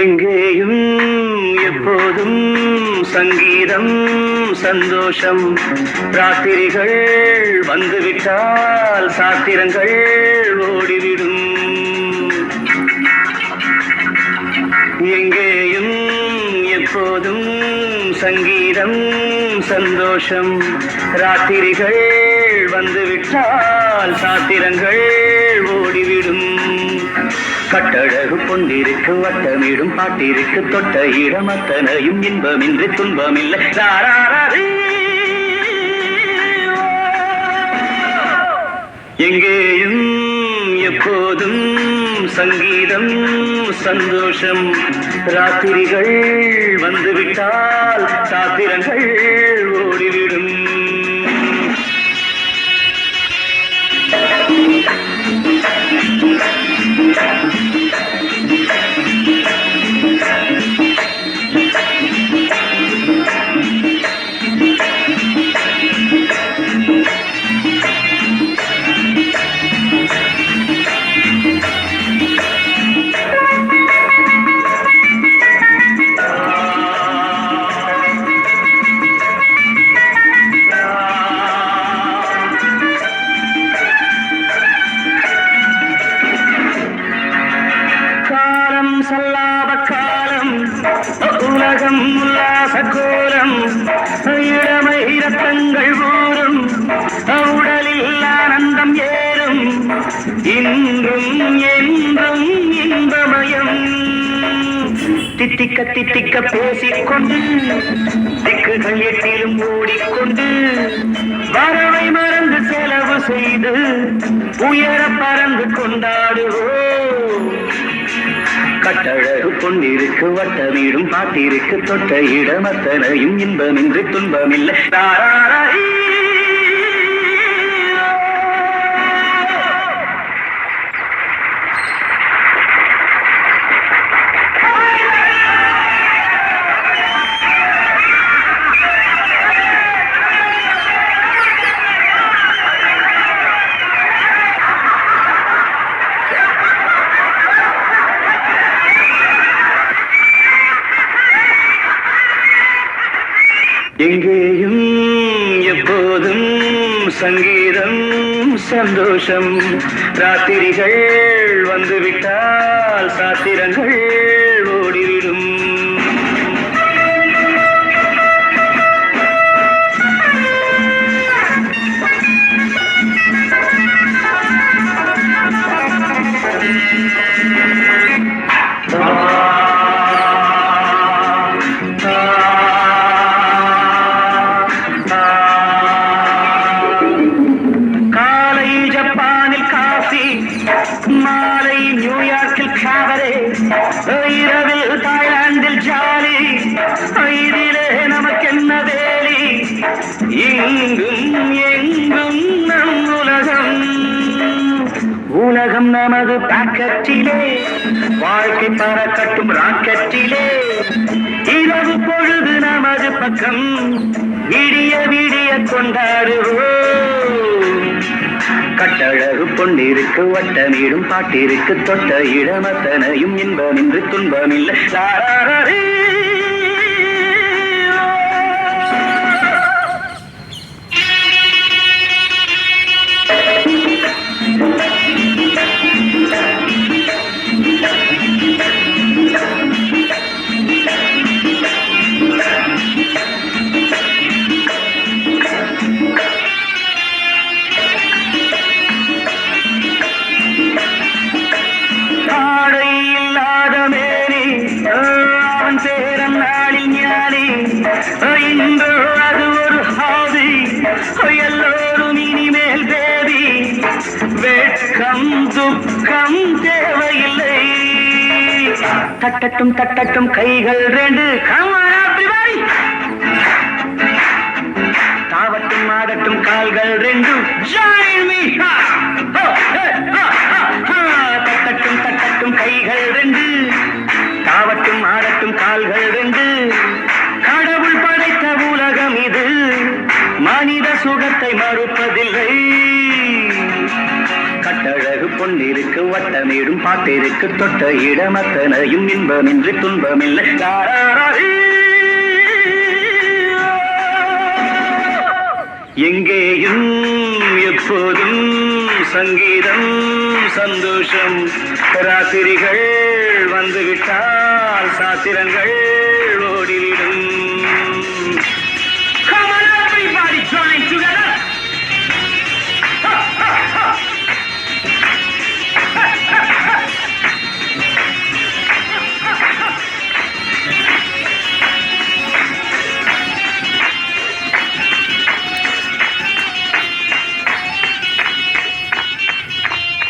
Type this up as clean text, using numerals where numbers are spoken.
எங்கேயும் எப்போதும் சங்கீதம் சந்தோஷம். ராத்திரிகள் வந்துவிட்டால் சாத்திரங்கள் ஓடிவிடும். எங்கேயும் எப்போதும் சங்கீதம் சந்தோஷம். ராத்திரிகள் வந்துவிட்டால் சாத்திரங்கள் ஓடிவிடும். கட்டழகு பொன்னிருக்கு வட்டமிடும் பாட்டிற்கு தொட்ட இடம் அத்தனையும் இன்பமின்றி துன்பமில்லை. எங்கேயும் எப்போதும் சங்கீதம் சந்தோஷம். ராத்திரிகள் வந்துவிட்டால் சாத்திரங்கள் ஓடிவிடும். சல்லாப காலம் உலகம் உல்லாச கோலம். இளமை ரத்தங்கள் ஊறும் உடலில் ஆனந்தம் ஏறும். இன்றும் என்றும் இன்பமயம். தித்திக்க தித்திக்க பேசிக்கொண்டு திக்குகள் எட்டிலும் ஓடிக்கொண்டு வரவை மறந்து செலவு செய்து உயர பறந்து கொண்டாடுவோம். கட்டழகு பொன்னிருக்கு வட்டமீடும் பாட்டிற்கு தொட்ட இடம் அத்தனையும் இன்பமின்றி துன்பமில்லை. எங்கேயும் எப்போதும் சங்கீதம் சந்தோஷம். ராத்திரிகள் வந்துவிட்டால் சாத்திரங்கள் ஓடிவிடும். மாலை நியூயார்க்கில் காவலே, இரவில் தாய்லாந்தில் ஜாலி. இதிலே நமக்கென்ன வேலி? இங்கும் எங்கும் நம் உலகம். உலகம் நமது பாக்கெட்டிலே, வாழ்க்கை பறக்கட்டும் ராக்கெட்டிலே. இரவு பொழுது நமது பக்கம், விடிய விடிய கொண்டாடுவோம். கட்டழகு பொன்னிருக்கு வட்டமீடும் பாட்டிற்கு தொட்ட இடம் அத்தனையும் இன்பமின்றி துன்பமில்லை. சேரன் தட்டட்டும் தட்டட்டும் கைகள் ரெண்டு தாவட்டும் ஆடட்டும் கால்கள் ரெண்டு தட்டட்டும் தட்டட்டும் கைகள் ரெண்டு தாவட்டும் ஆடட்டும் கால்கள் ரெண்டு கடவுள் படைத்த உலகம் இது மனித சுகத்தை மறுப்பதில்லை கட்டழகு பொன்னிருக்கு வட்டமேடும் பாட்டிற்கு தொட்ட இடமத்தனையும் இன்பமின்றி துன்பமில்லை எங்கேயும் எப்போதும் சங்கீதம் சந்தோஷம் ராத்திரிகள் வந்துவிட்டால் சாத்திரங்கள்